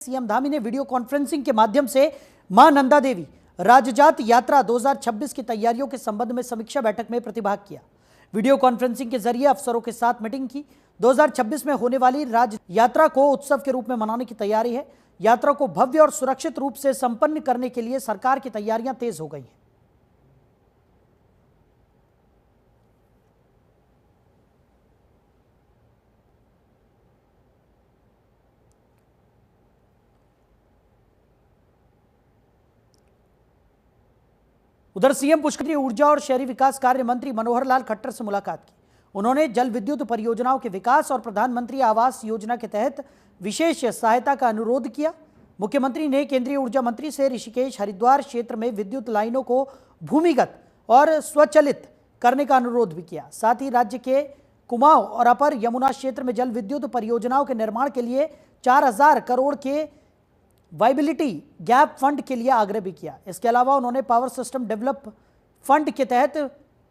CM Dhami ने video conferencing के माध्यम से मां नंदा देवी राजजात यात्रा 2026 की तैयारियों के संबंध में समीक्षा बैठक में प्रतिभाग किया। वीडियो कॉन्फ्रेंसिंग के जरिए अफसरों के साथ मीटिंग की। 2026 में होने वाली राज यात्रा को उत्सव के रूप में मनाने की तैयारी है। यात्रा को भव्य और सुरक्षित रूप से संपन्न करने के लिए सरकार की तैयारियां तेज हो गई हैं। उधर सीएम पुष्कर ने ऊर्जा और शहरी विकास कार्य मंत्री मनोहर लाल खट्टर से मुलाकात की। उन्होंने जल विद्युत परियोजनाओं के विकास और प्रधानमंत्री आवास योजना के तहत विशेष सहायता का अनुरोध किया। मुख्यमंत्री ने केंद्रीय ऊर्जा मंत्री से ऋषिकेश हरिद्वार क्षेत्र में विद्युत लाइनों को भूमिगत और स्वचालित करने का अनुरोध भी किया। साथ ही राज्य के कुमाऊं और अपर यमुना क्षेत्र में जल विद्युत परियोजनाओं के निर्माण के लिए 4000 करोड़ के वाइबिलिटी गैप फंड के लिए आग्रह भी किया। इसके अलावा उन्होंने पावर सिस्टम डेवलप फंड के तहत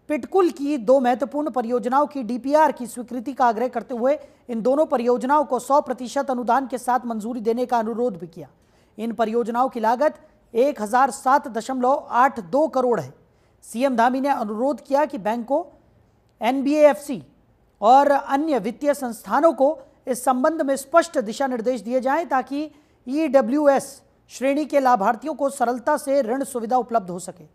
पिटकुल की 2 महत्वपूर्ण परियोजनाओं की डीपीआर की स्वीकृति का आग्रह करते हुए इन दोनों परियोजनाओं को 100% अनुदान के साथ मंजूरी देने का अनुरोध भी किया। इन परियोजनाओं की लागत 1007.82 करोड़ है। सीएम धामी ने अनुरोध किया कि बैंकों, एनबीएफसी और अन्य वित्तीय संस्थानों को इस संबंध में स्पष्ट दिशा निर्देश दिए जाएं ताकि ईडब्ल्यूएस श्रेणी के लाभार्थियों को सरलता से ऋण सुविधा उपलब्ध हो सके।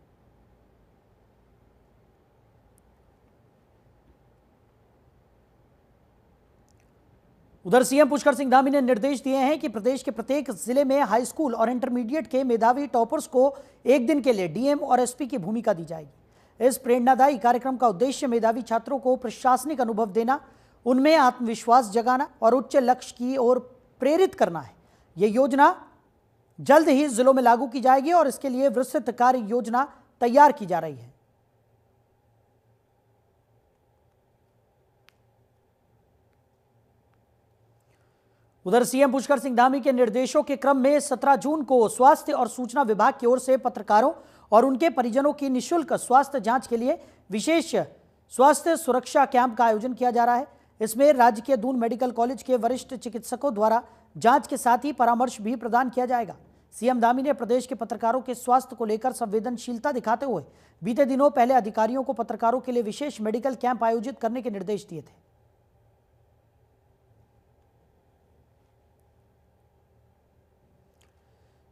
उधर सीएम पुष्कर सिंह धामी ने निर्देश दिए हैं कि प्रदेश के प्रत्येक जिले में हाई स्कूल और इंटरमीडिएट के मेधावी टॉपर्स को एक दिन के लिए डीएम और एसपी की भूमिका दी जाएगी। इस प्रेरणादायी कार्यक्रम का उद्देश्य मेधावी छात्रों को प्रशासनिक अनुभव देना, उनमें आत्मविश्वास जगाना और उच्च लक्ष्य की ओर प्रेरित करना है। यह योजना जल्द ही जिलों में लागू की जाएगी और इसके लिए विस्तृत कार्य योजना तैयार की जा रही है। उधर सीएम पुष्कर सिंह धामी के निर्देशों के क्रम में 17 जून को स्वास्थ्य और सूचना विभाग की ओर से पत्रकारों और उनके परिजनों की निःशुल्क स्वास्थ्य जांच के लिए विशेष स्वास्थ्य सुरक्षा कैंप का आयोजन किया जा रहा है। इसमें राज्य के दून मेडिकल कॉलेज के वरिष्ठ चिकित्सकों द्वारा जांच के साथ ही परामर्श भी प्रदान किया जाएगा। सीएम धामी ने प्रदेश के पत्रकारों के स्वास्थ्य को लेकर संवेदनशीलता दिखाते हुए बीते दिनों पहले अधिकारियों को पत्रकारों के लिए विशेष मेडिकल कैंप आयोजित करने के निर्देश दिए थे।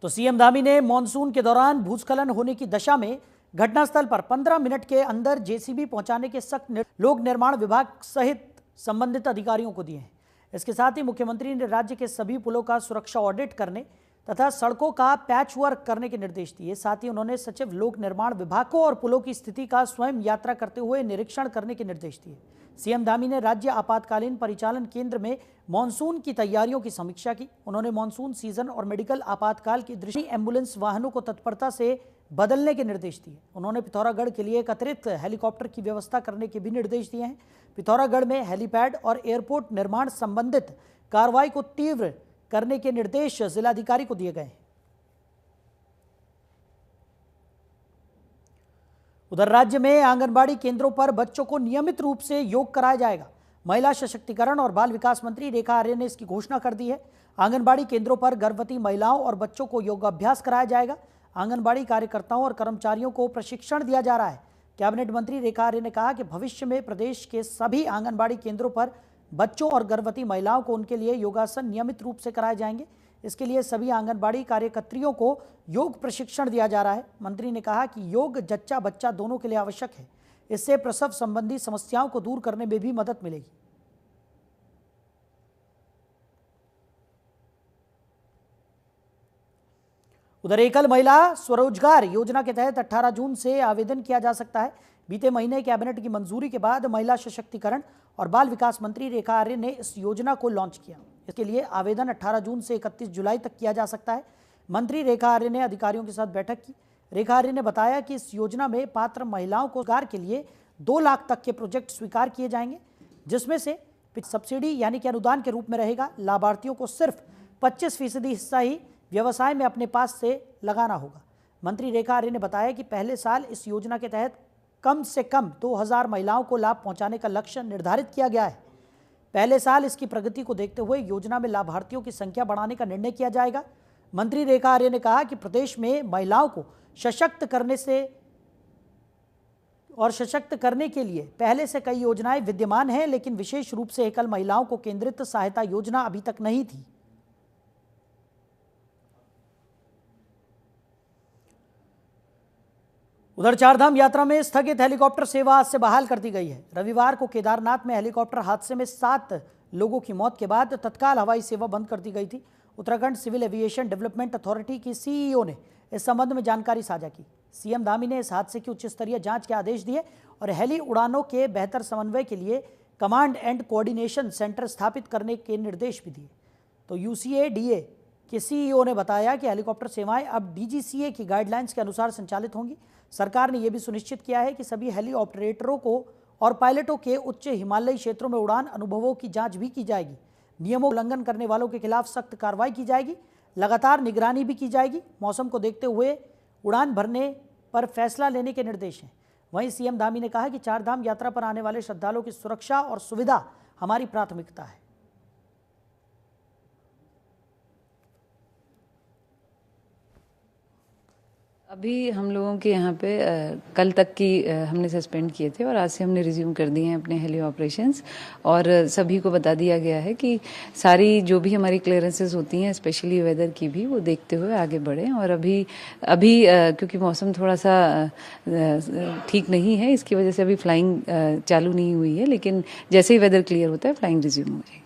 तो सीएम धामी ने मॉनसून के दौरान भूस्खलन होने की दशा में घटनास्थल पर 15 मिनट के अंदर जेसीबी पहुंचाने के सख्त लोक निर्माण विभाग सहित संबंधित अधिकारियों को दिए हैं। इसके साथ ही मुख्यमंत्री ने राज्य के सभी पुलों का सुरक्षा ऑडिट करने तथा सड़कों का पैच वर्क करने के निर्देश दिए। साथ ही उन्होंने सचिव लोक निर्माण विभाग को और पुलों की स्थिति का स्वयं यात्रा करते हुए निरीक्षण करने के निर्देश दिए। सीएम धामी ने राज्य आपातकालीन परिचालन केंद्र में मानसून की तैयारियों की समीक्षा की। उन्होंने मानसून सीजन और मेडिकल आपातकाल की दृष्टि एम्बुलेंस वाहनों को तत्परता से बदलने के निर्देश दिए। उन्होंने पिथौरागढ़ के लिए एक अतिरिक्त हेलीकॉप्टर की व्यवस्था करने के भी निर्देश दिए हैं। पिथौरागढ़ में हेलीपैड और एयरपोर्ट निर्माण संबंधित कार्रवाई को तीव्र करने के निर्देश जिलाधिकारी को दिए गए हैं। उधर राज्य में आंगनबाड़ी केंद्रों पर बच्चों को नियमित रूप से योग कराया जाएगा। महिला सशक्तिकरण और बाल विकास मंत्री रेखा आर्य ने इसकी घोषणा कर दी है। आंगनबाड़ी केंद्रों पर गर्भवती महिलाओं और बच्चों को योगाभ्यास कराया जाएगा। आंगनबाड़ी कार्यकर्ताओं और कर्मचारियों को प्रशिक्षण दिया जा रहा है। कैबिनेट मंत्री रेखा आर्य ने कहा कि भविष्य में प्रदेश के सभी आंगनबाड़ी केंद्रों पर बच्चों और गर्भवती महिलाओं को उनके लिए योगासन नियमित रूप से कराए जाएंगे। इसके लिए सभी आंगनबाड़ी कार्यकर्त्रियों को योग प्रशिक्षण दिया जा रहा है। मंत्री ने कहा कि योग जच्चा बच्चा दोनों के लिए आवश्यक है। इससे प्रसव संबंधी समस्याओं को दूर करने में भी मदद मिलेगी। उधर एकल महिला स्वरोजगार योजना के तहत 18 जून से आवेदन किया जा सकता है। बीते महीने कैबिनेट की मंजूरी के बाद महिला सशक्तिकरण और बाल विकास मंत्री रेखा आर्य ने इस योजना को लॉन्च किया। इसके लिए आवेदन 18 जून से 31 जुलाई तक किया जा सकता है। मंत्री रेखा आर्य ने अधिकारियों के साथ बैठक की। रेखा आर्य ने बताया कि इस योजना में पात्र महिलाओं को रोजगार के लिए 2 लाख तक के प्रोजेक्ट स्वीकार किए जाएंगे, जिसमें से सब्सिडी यानी कि अनुदान के रूप में रहेगा। लाभार्थियों को सिर्फ 25% हिस्सा ही व्यवसाय में अपने पास से लगाना होगा। मंत्री रेखा आर्य ने बताया कि पहले साल इस योजना के तहत कम से कम 2000 महिलाओं को लाभ पहुंचाने का लक्ष्य निर्धारित किया गया है। पहले साल इसकी प्रगति को देखते हुए योजना में लाभार्थियों की संख्या बढ़ाने का निर्णय किया जाएगा। मंत्री रेखा आर्य ने कहा कि प्रदेश में महिलाओं को सशक्त करने के लिए पहले से कई योजनाएं विद्यमान हैं, लेकिन विशेष रूप से एकल महिलाओं को केंद्रित सहायता योजना अभी तक नहीं थी। उधर चारधाम यात्रा में स्थगित हेलीकॉप्टर सेवा आज से बहाल कर दी गई है। रविवार को केदारनाथ में हेलीकॉप्टर हादसे में 7 लोगों की मौत के बाद तत्काल हवाई सेवा बंद कर दी गई थी। Uttarakhand civil aviation development authority की सीईओ ने इस संबंध में जानकारी साझा की। सीएम धामी ने इस हादसे की उच्च स्तरीय जांच के आदेश दिए और हेली उड़ानों के बेहतर समन्वय के लिए कमांड एंड कोऑर्डिनेशन सेंटर स्थापित करने के निर्देश भी दिए। तो यूसीएडीए के सीईओ ने बताया कि हेलीकॉप्टर सेवाएं अब डीजीसीए की गाइडलाइंस के अनुसार संचालित होंगी। सरकार ने यह भी सुनिश्चित किया है कि सभी हेली ऑपरेटरों को और पायलटों के उच्च हिमालयी क्षेत्रों में उड़ान अनुभवों की जांच भी की जाएगी। नियमों का उल्लंघन करने वालों के खिलाफ सख्त कार्रवाई की जाएगी। लगातार निगरानी भी की जाएगी। मौसम को देखते हुए उड़ान भरने पर फैसला लेने के निर्देश हैं। वहीं सीएम धामी ने कहा कि चारधाम यात्रा पर आने वाले श्रद्धालुओं की सुरक्षा और सुविधा हमारी प्राथमिकता है। अभी हम लोगों के यहाँ पे कल तक की हमने सस्पेंड किए थे और आज से हमने रिज्यूम कर दिए हैं अपने हेली ऑपरेशंस। और सभी को बता दिया गया है कि सारी जो भी हमारी क्लियरेंसेस होती हैं, स्पेशली वेदर की भी, वो देखते हुए आगे बढ़ें। और अभी क्योंकि मौसम थोड़ा सा ठीक नहीं है, इसकी वजह से अभी फ्लाइंग चालू नहीं हुई है, लेकिन जैसे ही वेदर क्लियर होता है फ्लाइंग रिज्यूम हो जाएगी।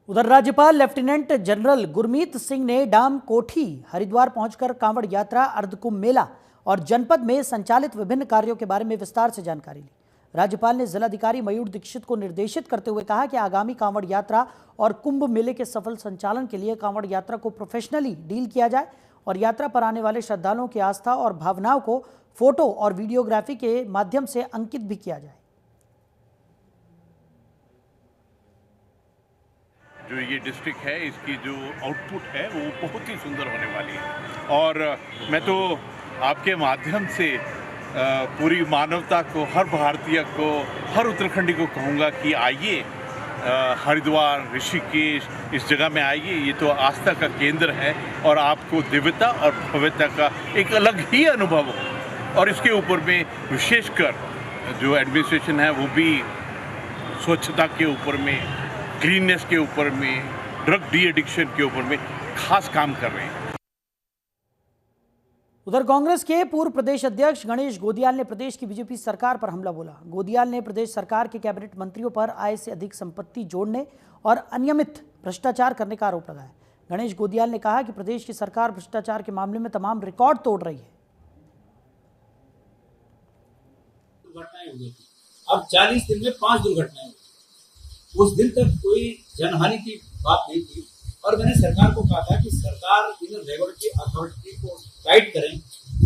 उधर राज्यपाल लेफ्टिनेंट जनरल गुरमीत सिंह ने डाम कोठी हरिद्वार पहुंचकर कांवड़ यात्रा, अर्धकुंभ मेला और जनपद में संचालित विभिन्न कार्यों के बारे में विस्तार से जानकारी ली। राज्यपाल ने जिलाधिकारी मयूर दीक्षित को निर्देशित करते हुए कहा कि आगामी कांवड़ यात्रा और कुंभ मेले के सफल संचालन के लिए कांवड़ यात्रा को प्रोफेशनली डील किया जाए और यात्रा पर आने वाले श्रद्धालुओं की आस्था और भावनाओं को फोटो और वीडियोग्राफी के माध्यम से अंकित भी किया जाए। जो ये डिस्ट्रिक्ट है, इसकी जो आउटपुट है वो बहुत ही सुंदर होने वाली है। और मैं तो आपके माध्यम से पूरी मानवता को, हर भारतीय को, हर उत्तराखंडी को कहूँगा कि आइए हरिद्वार, ऋषिकेश, इस जगह में आइए। ये तो आस्था का केंद्र है और आपको दिव्यता और भव्यता का एक अलग ही अनुभव हो। और इसके ऊपर में विशेषकर जो एडमिनिस्ट्रेशन है वो भी स्वच्छता के ऊपर में, क्लीननेस के ऊपर में, ड्रग डी एडिक्शन के ऊपर में खास काम कर रहे हैं। उधर कांग्रेस के पूर्व प्रदेश अध्यक्ष गणेश गोदियाल ने प्रदेश की बीजेपी सरकार पर हमला बोला। गोदियाल ने प्रदेश सरकार के कैबिनेट मंत्रियों पर आय से अधिक संपत्ति जोड़ने और अनियमित भ्रष्टाचार करने का आरोप लगाया। गणेश गोदियाल ने कहा कि प्रदेश की सरकार भ्रष्टाचार के मामले में तमाम रिकॉर्ड तोड़ रही है। अब 40 दिन में 5 दुर्घटनाएं हुई। उस दिन तक कोई जनहानि की बात नहीं थी और मैंने सरकार को कहा था कि सरकार इन रेगुलेटरी अथॉरिटी को टाइट करें,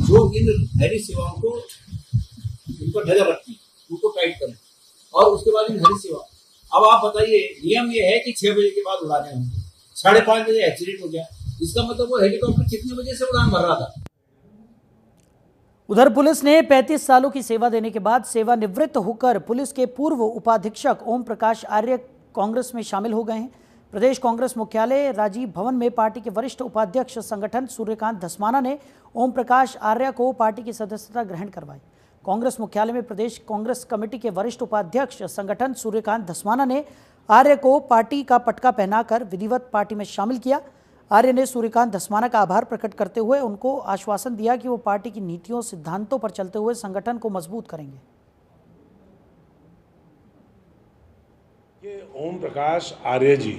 जो इन हेली सेवाओं को इन पर नजर रखती है, उनको टाइट करें। और उसके बाद इन हेली सेवा, अब आप बताइए, नियम ये है कि 6 बजे के बाद उड़ाने होंगे, 5:30 बजे एक्सीडेंट हो गया, इसका मतलब वो हेलीकॉप्टर कितने बजे से उड़ान भर रहा था। उधर पुलिस ने 35 सालों की सेवा देने के बाद सेवानिवृत्त होकर पुलिस के पूर्व उपाधीक्षक ओम प्रकाश आर्य कांग्रेस में शामिल हो गए हैं। प्रदेश कांग्रेस मुख्यालय राजीव भवन में पार्टी के वरिष्ठ उपाध्यक्ष संगठन सूर्यकांत धस्माना ने ओम प्रकाश आर्य को पार्टी की सदस्यता ग्रहण करवाई। कांग्रेस मुख्यालय में प्रदेश कांग्रेस कमेटी के वरिष्ठ उपाध्यक्ष संगठन सूर्यकांत धस्माना ने आर्य को पार्टी का पटका पहनाकर विधिवत पार्टी में शामिल किया। आर्य ने सूर्यकांत धस्माना का आभार प्रकट करते हुए उनको आश्वासन दिया कि वो पार्टी की नीतियों, सिद्धांतों पर चलते हुए संगठन को मजबूत करेंगे। ओम प्रकाश आर्य जी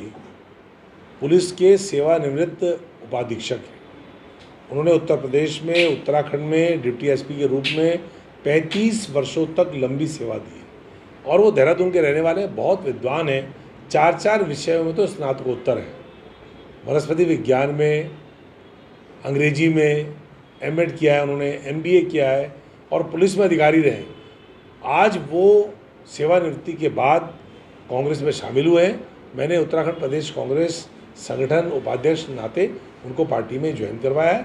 पुलिस के सेवानिवृत्त उपाधीक्षक हैं। उन्होंने उत्तर प्रदेश में, उत्तराखंड में डिप्टी एसपी के रूप में 35 वर्षों तक लंबी सेवा दी और वो देहरादून के रहने वाले, बहुत विद्वान हैं। 4 विषयों में तो स्नातकोत्तर है। वनस्पति विज्ञान में, अंग्रेजी में एमएड किया है उन्होंने, एमबीए किया है और पुलिस में अधिकारी रहे। आज वो सेवानिवृत्ति के बाद कांग्रेस में शामिल हुए हैं। मैंने उत्तराखंड प्रदेश कांग्रेस संगठन उपाध्यक्ष नाते उनको पार्टी में ज्वाइन करवाया है।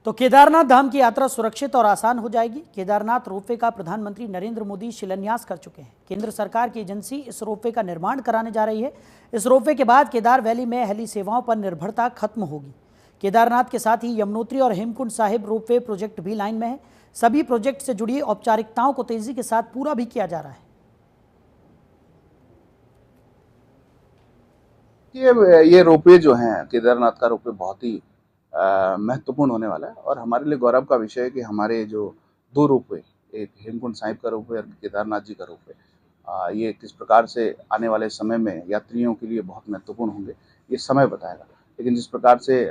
तो केदारनाथ धाम की यात्रा सुरक्षित और आसान हो जाएगी। केदारनाथ रोपवे का प्रधानमंत्री नरेंद्र मोदी शिलान्यास कर चुके हैं। केंद्र सरकार की एजेंसी इस रोपवे का निर्माण कराने जा रही है। इस रोपवे के बाद केदार वैली में हेली सेवाओं पर निर्भरता खत्म होगी। केदारनाथ के साथ ही यमुनोत्री और हेमकुंड साहिब रोपवे प्रोजेक्ट भी लाइन में है। सभी प्रोजेक्ट से जुड़ी औपचारिकताओं को तेजी के साथ पूरा भी किया जा रहा है। ये रोपवे जो है, केदारनाथ का रोपवे बहुत ही महत्वपूर्ण होने वाला है और हमारे लिए गौरव का विषय है कि हमारे जो 2 रोपवे, एक हेमकुंड साहिब का रोपवे और केदारनाथ जी का रोपवे, ये किस प्रकार से आने वाले समय में यात्रियों के लिए बहुत महत्वपूर्ण होंगे, ये समय बताएगा। लेकिन जिस प्रकार से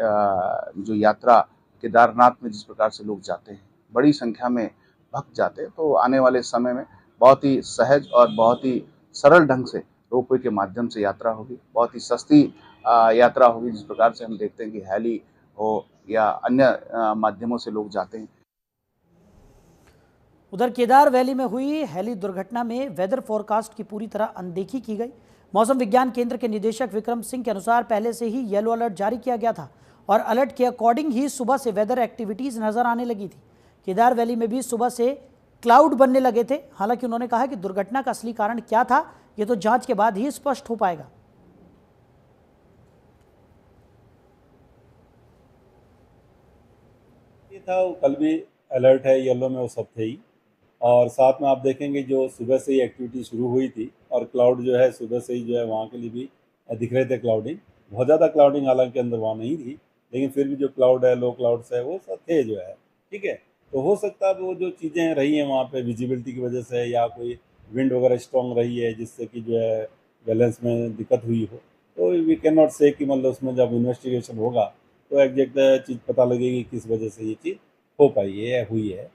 जो यात्रा केदारनाथ में जिस प्रकार से लोग जाते हैं, बड़ी संख्या में भक्त जाते हैं, तो आने वाले समय में बहुत ही सहज और बहुत ही सरल ढंग से रोपवे के माध्यम से यात्रा होगी। बहुत ही सस्ती यात्रा होगी। जिस प्रकार से हम देखते हैं कि हेली हो या अन्य माध्यमों से लोग जाते हैं। उधर केदार वैली में हुई हेली दुर्घटना में वेदर फोरकास्ट की पूरी तरह अनदेखी की गई। मौसम विज्ञान केंद्र के निदेशक विक्रम सिंह के अनुसार पहले से ही येलो अलर्ट जारी किया गया था और अलर्ट के अकॉर्डिंग ही सुबह से वेदर एक्टिविटीज नजर आने लगी थी। केदार वैली में भी सुबह से क्लाउड बनने लगे थे। हालांकि उन्होंने कहा कि दुर्घटना का असली कारण क्या था, ये तो जांच के बाद ही स्पष्ट हो पाएगा। ये था, कल भी अलर्ट है, येलो में वो सब थे ही। और साथ में आप देखेंगे जो सुबह से ही एक्टिविटी शुरू हुई थी और क्लाउड जो है सुबह से ही जो है वहाँ के लिए भी दिख रहे थे। क्लाउडिंग, बहुत ज़्यादा क्लाउडिंग हालांकि अंदर वहाँ नहीं थी, लेकिन फिर भी जो क्लाउड है, लो क्लाउड्स है, वो सब थे जो है। ठीक है, तो हो सकता है वो जो चीज़ें रही हैं वहाँ पे विजिबिलिटी की वजह से या कोई विंड वगैरह स्ट्रॉन्ग रही है जिससे कि जो है बैलेंस में दिक्कत हुई हो, तो वी कैन नॉट से कि मतलब उसमें जब इन्वेस्टिगेशन होगा तो एग्जैक्ट चीज़ पता लगेगी किस वजह से ये चीज़ हो पाई है या हुई है।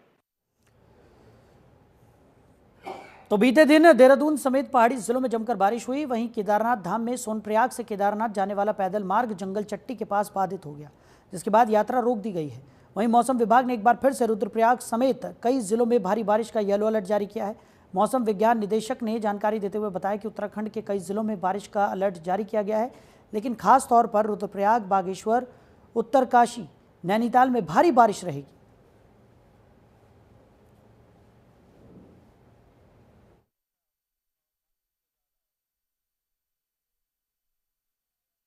तो बीते दिन देहरादून समेत पहाड़ी जिलों में जमकर बारिश हुई। वहीं केदारनाथ धाम में सोनप्रयाग से केदारनाथ जाने वाला पैदल मार्ग जंगल चट्टी के पास बाधित हो गया, जिसके बाद यात्रा रोक दी गई है। वहीं मौसम विभाग ने एक बार फिर से रुद्रप्रयाग समेत कई जिलों में भारी बारिश का येलो अलर्ट जारी किया है। मौसम विज्ञान निदेशक ने जानकारी देते हुए बताया कि उत्तराखंड के कई जिलों में बारिश का अलर्ट जारी किया गया है, लेकिन खास तौर पर रुद्रप्रयाग, बागेश्वर, उत्तरकाशी, नैनीताल में भारी बारिश रहेगी।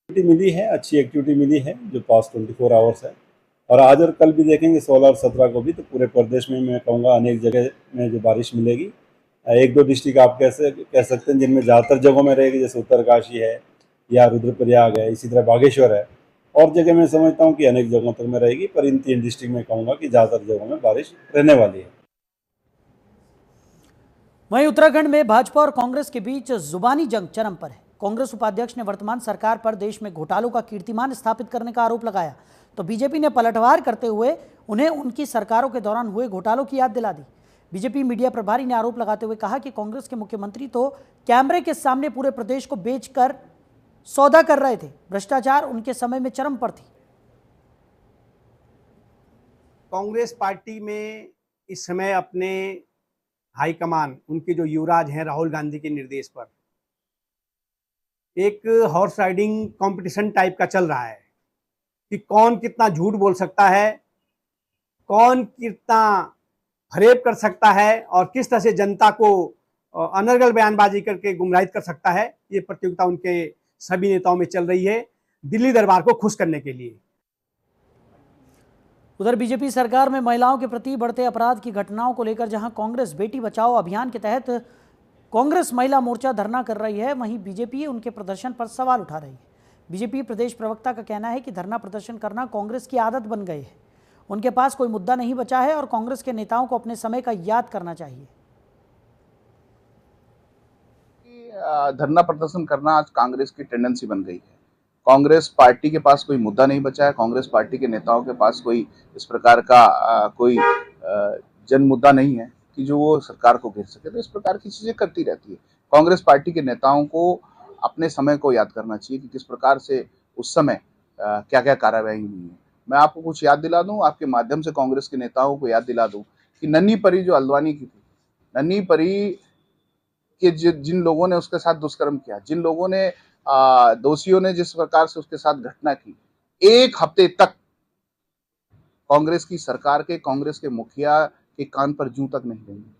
मिली है, अच्छी एक्टिविटी मिली है जो पास्ट 24 आवर्स है। और आज और कल भी देखेंगे 16 और 17 को भी, तो पूरे प्रदेश में मैं कहूँगा अनेक जगह में जो बारिश मिलेगी। 1-2 डिस्ट्रिक्ट आप कह सकते हैं जिनमें ज़्यादातर जगहों में रहेगी, जैसे उत्तरकाशी है या रुद्रप्रयाग है, इसी तरह बागेश्वर है। और जगह मैं समझता हूँ कि अनेक जगहों तक में रहेगी, पर इन 3 डिस्ट्रिक्ट में कहूँगा कि ज़्यादातर जगहों में बारिश रहने वाली है। वहीं उत्तराखंड में भाजपा और कांग्रेस के बीच जुबानी जंग चरम पर है। कांग्रेस उपाध्यक्ष ने वर्तमान सरकार पर देश में घोटालों का कीर्तिमान स्थापित करने का आरोप लगाया, तो बीजेपी ने पलटवार करते हुए उन्हें उनकी सरकारों के दौरान हुए घोटालों की याद दिला दी। बीजेपी मीडिया प्रभारी ने आरोप लगाते हुए कहा कि कांग्रेस के मुख्यमंत्री तो कैमरे के सामने पूरे प्रदेश को बेचकर सौदा कर रहे थे। भ्रष्टाचार उनके समय में चरम पर थी। कांग्रेस पार्टी में इस समय अपने हाईकमान, उनके जो युवराज हैं राहुल गांधी के निर्देश पर एक हॉर्स राइडिंग कंपटीशन टाइप का चल रहा है कि कौन कितना झूठ बोल सकता है, कौन कितना फरेब कर सकता है और किस तरह से जनता को अनर्गल बयानबाजी करके गुमराहित कर सकता है। ये प्रतियोगिता उनके सभी नेताओं में चल रही है दिल्ली दरबार को खुश करने के लिए। उधर बीजेपी सरकार में महिलाओं के प्रति बढ़ते अपराध की घटनाओं को लेकर जहां कांग्रेस बेटी बचाओ अभियान के तहत कांग्रेस महिला मोर्चा धरना कर रही है, वहीं बीजेपी उनके प्रदर्शन पर सवाल उठा रही है। बीजेपी प्रदेश प्रवक्ता का कहना है कि धरना प्रदर्शन करना कांग्रेस की आदत बन गई है। उनके पास कोई मुद्दा नहीं बचा है और कांग्रेस के नेताओं को अपने समय का याद करना चाहिए। धरना प्रदर्शन करना आज कांग्रेस की टेंडेंसी बन गई है। कांग्रेस पार्टी के पास कोई मुद्दा नहीं बचा है। कांग्रेस पार्टी के नेताओं के पास कोई इस प्रकार का कोई जन मुद्दा नहीं है कि जो वो सरकार को घेर सके, तो इस प्रकार की चीजें करती रहती है। कांग्रेस पार्टी के नेताओं को अपने समय को याद करना चाहिए कि किस प्रकार से उस समय क्या क्या कार्रवाई हुई है। मैं आपको कुछ याद दिला दूं, आपके माध्यम से कांग्रेस के नेताओं को याद दिला दूं कि नन्ही परी जो हल्द्वानी की थी, नन्ही परी के जिन लोगों ने उसके साथ दुष्कर्म किया, जिन लोगों ने दोषियों ने जिस प्रकार से उसके साथ घटना की, 1 हफ्ते तक कांग्रेस की सरकार के, कांग्रेस के मुखिया के कान पर जूं तक नहीं देंगे।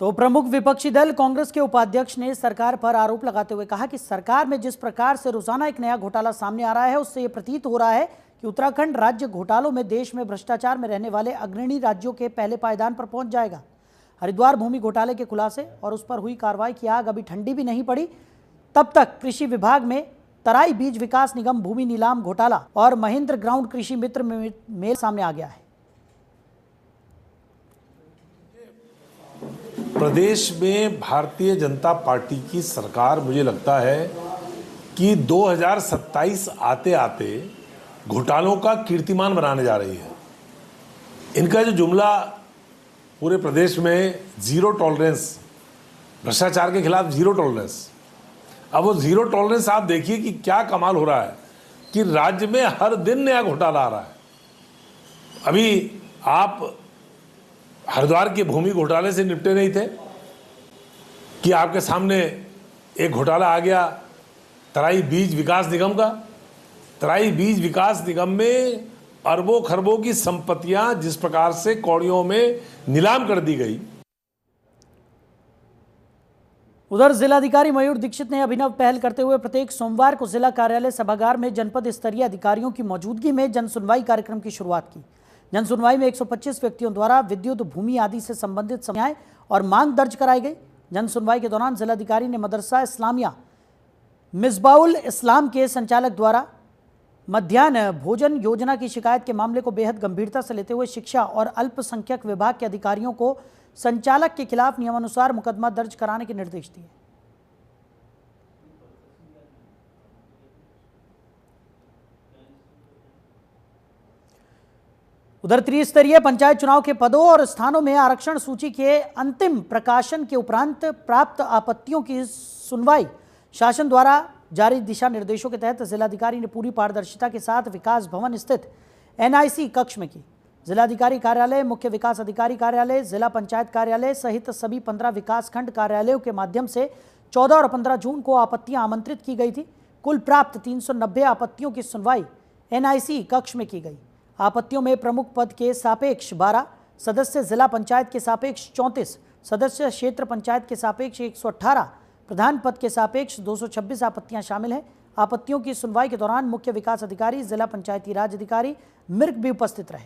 तो प्रमुख विपक्षी दल कांग्रेस के उपाध्यक्ष ने सरकार पर आरोप लगाते हुए कहा कि सरकार में जिस प्रकार से रोजाना एक नया घोटाला सामने आ रहा है, उससे यह प्रतीत हो रहा है कि उत्तराखंड राज्य घोटालों में देश में भ्रष्टाचार में रहने वाले अग्रणी राज्यों के पहले पायदान पर पहुंच जाएगा। हरिद्वार भूमि घोटाले के खुलासे और उस पर हुई कार्रवाई की आग अभी ठंडी भी नहीं पड़ी, तब तक कृषि विभाग में तराई बीज विकास निगम भूमि नीलाम घोटाला और महेंद्र ग्राउंड कृषि मित्र मेल सामने आ गया है। प्रदेश में भारतीय जनता पार्टी की सरकार, मुझे लगता है कि 2027 आते आते घोटालों का कीर्तिमान बनाने जा रही है। इनका जो जुमला पूरे प्रदेश में जीरो टॉलरेंस, भ्रष्टाचार के खिलाफ जीरो टॉलरेंस, अब वो जीरो टॉलरेंस आप देखिए कि क्या कमाल हो रहा है कि राज्य में हर दिन नया घोटाला आ रहा है। अभी आप हरिद्वार के भूमि घोटाले से निपटे नहीं थे कि आपके सामने एक घोटाला आ गया तराई बीज विकास निगम का। तराई बीज विकास निगम में अरबों खरबों की संपत्तियां जिस प्रकार से कौड़ियों में नीलाम कर दी गई। उधर जिलाधिकारी मयूर दीक्षित ने अभिनव पहल करते हुए प्रत्येक सोमवार को जिला कार्यालय सभागार में जनपद स्तरीय अधिकारियों की मौजूदगी में जन सुनवाई कार्यक्रम की शुरुआत की। जन सुनवाई में 125 व्यक्तियों द्वारा विद्युत, भूमि आदि से संबंधित समस्याएं और मांग दर्ज कराई गई। जन सुनवाई के दौरान जिलाधिकारी ने मदरसा इस्लामिया मिसबाउल इस्लाम के संचालक द्वारा मध्याह्न भोजन योजना की शिकायत के मामले को बेहद गंभीरता से लेते हुए शिक्षा और अल्पसंख्यक विभाग के अधिकारियों को संचालक के खिलाफ नियमानुसार मुकदमा दर्ज कराने के निर्देश दिए। उधर त्रिस्तरीय पंचायत चुनाव के पदों और स्थानों में आरक्षण सूची के अंतिम प्रकाशन के उपरांत प्राप्त आपत्तियों की सुनवाई शासन द्वारा जारी दिशा निर्देशों के तहत जिलाधिकारी ने पूरी पारदर्शिता के साथ विकास भवन स्थित NIC कक्ष में की। जिलाधिकारी कार्यालय, मुख्य विकास अधिकारी कार्यालय, जिला पंचायत कार्यालय सहित सभी 15 विकासखंड कार्यालयों के माध्यम से 14 और 15 जून को आपत्तियां आमंत्रित की गई थी। कुल प्राप्त 390 आपत्तियों की सुनवाई NIC कक्ष में की गई। आपत्तियों में प्रमुख पद के सापेक्ष 12, सदस्य जिला पंचायत के सापेक्ष 34, सदस्य क्षेत्र पंचायत के सापेक्ष 118, प्रधान पद के सापेक्ष 226 आपत्तियां शामिल हैं। आपत्तियों की सुनवाई के दौरान मुख्य विकास अधिकारी, जिला पंचायती राज अधिकारी मिर्ग भी उपस्थित रहे।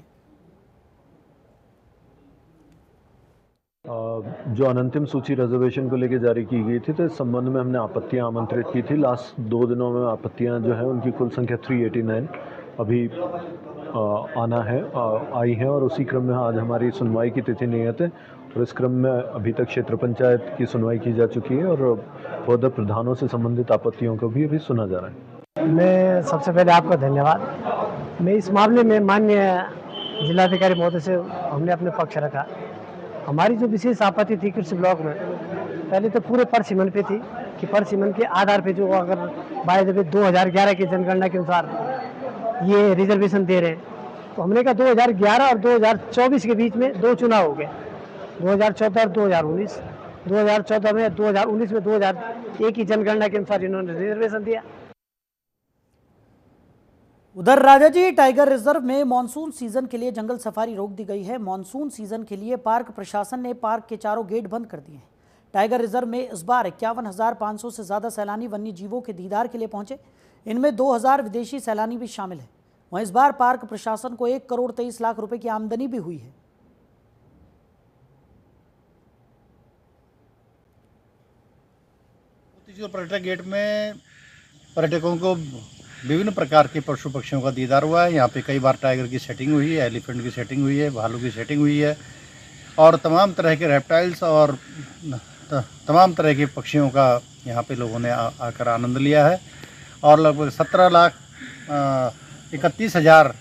जो अनंतिम सूची रिजर्वेशन को लेकर जारी की गई थी, तो इस संबंध में हमने आपत्तियां आमंत्रित की थी। लास्ट 2 दिनों में आपत्तियां जो है उनकी कुल संख्या 389 अभी आई है और उसी क्रम में आज हमारी सुनवाई की तिथि नियत है और इस क्रम में अभी तक क्षेत्र पंचायत की सुनवाई की जा चुकी है और पद प्रधानों से संबंधित आपत्तियों को भी अभी सुना जा रहा है। मैं सबसे पहले आपका धन्यवाद। मैं इस मामले में माननीय जिलाधिकारी महोदय से हमने अपने पक्ष रखा। हमारी जो विशेष आपत्ति थी कृषि ब्लॉक में, पहले तो पूरे पर सीमन पे थी कि पर सीमन के आधार पे जो अगर बाय द वे 2011 की जनगणना के अनुसार ये रिजर्वेशन दे रहे हैं, तो हमने कहा 2011 और 2024 के बीच में 2 चुनाव हो गए, 2014 और 2019। 2014 में 2019 में 2001 की जनगणना के अनुसार इन्होंने रिजर्वेशन दिया। उधर राजाजी टाइगर रिजर्व में मानसून सीजन के लिए जंगल सफारी रोक दी गई है। मानसून सीजन के लिए पार्क प्रशासन ने पार्क के चारों गेट बंद कर दिए हैं। टाइगर रिजर्व में इस बार 51,500 से ज्यादा सैलानी वन्य जीवों के दीदार के लिए पहुंचे। इनमें 2,000 विदेशी सैलानी भी शामिल हैं। वहीं इस बार पार्क प्रशासन को 1 करोड़ 23 लाख रुपए की आमदनी भी हुई है। जो पर्यटक गेट में पर्यटकों को विभिन्न प्रकार के पशु पक्षियों का दीदार हुआ है। यहाँ पे कई बार टाइगर की सेटिंग हुई है, एलिफेंट की सेटिंग हुई है, भालू की सेटिंग हुई है और तमाम तरह के रेप्टाइल्स और तमाम तरह के पक्षियों का यहाँ पे लोगों ने आकर आनंद लिया है और लगभग 17,31,000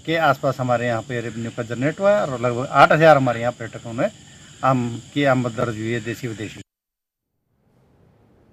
के आसपास हमारे यहाँ पे रेवेन्यू का जनरेट हुआ है और लगभग 8,000 हमारे यहाँ पर्यटकों ने आमद दर्ज हुई है, देसी विदेशी।